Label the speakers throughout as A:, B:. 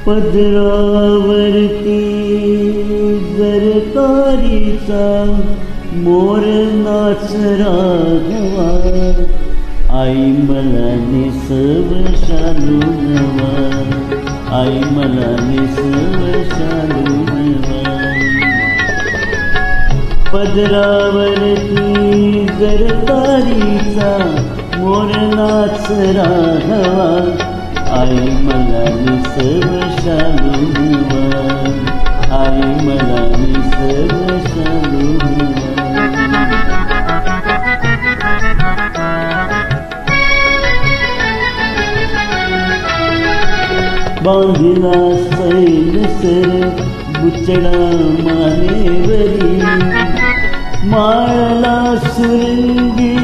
A: पदरावरती जरतारीचा मोर नाच राघवा, आई मला नेसव शालू नवा, आई मला नेसव शालू नवा. पदरावरती जरतारीचा मोर नाच राघवा, आई मला नेसव शालू नवा, आई मला नेसव शालू नवा. बांधिला सैल सर बुचडा मानेवरी, माळला सुरंगी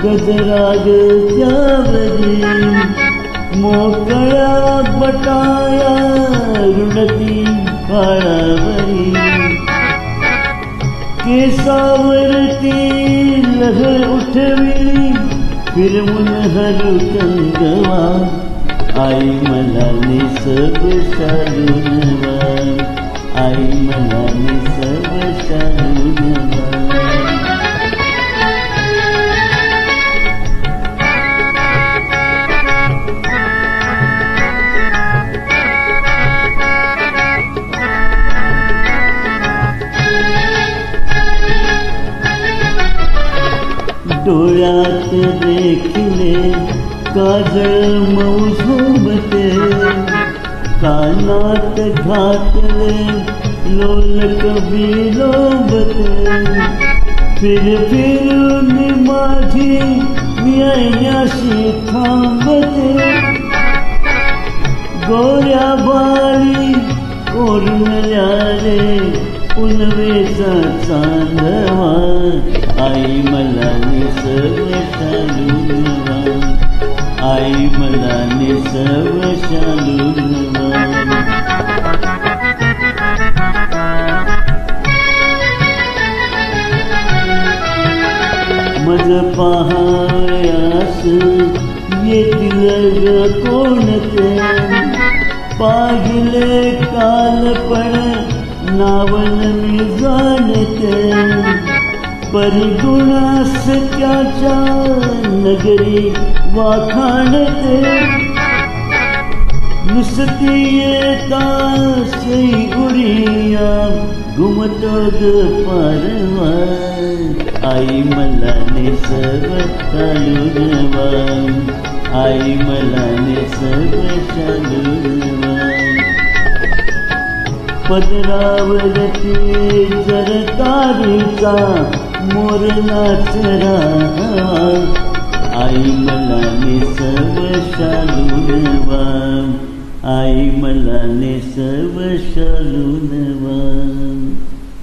A: गजराग त्यावरी, मोकळ्या बटाया रुणती काळावरी, केसावरती लहर उठविली फिरवून हरुकंगवा, आई मला नेसव शालू नवा, आई मला नेसव शालू नवा. डोळ्यात देखिले काजळ मऊ झोंबते, कानात घातले लोलक बिलोबते, फिरून माझी मी ऐयाशी थांबते, गोऱ्या बाळी ओरमल्या रे पुनवेचा चांदवा, आई मला नेसव शालू नवा, आई मला नेसव शालू नवा. मज पहायास येतील ग कोणते, पाहिले कालपण नावन मी जाणते, परिगुणास त्याच्या नगरी वाखाणते, नुसती येता सई उरिया घुमतो ग पारवा, आई मला नेसव शालू नवा, आई मला नेसव शालू नवा. पदरावरती जरतारीचा मोर नाच राघवा, आई मला नेसव शालू नवा, आई मला नेसव शालू नवा.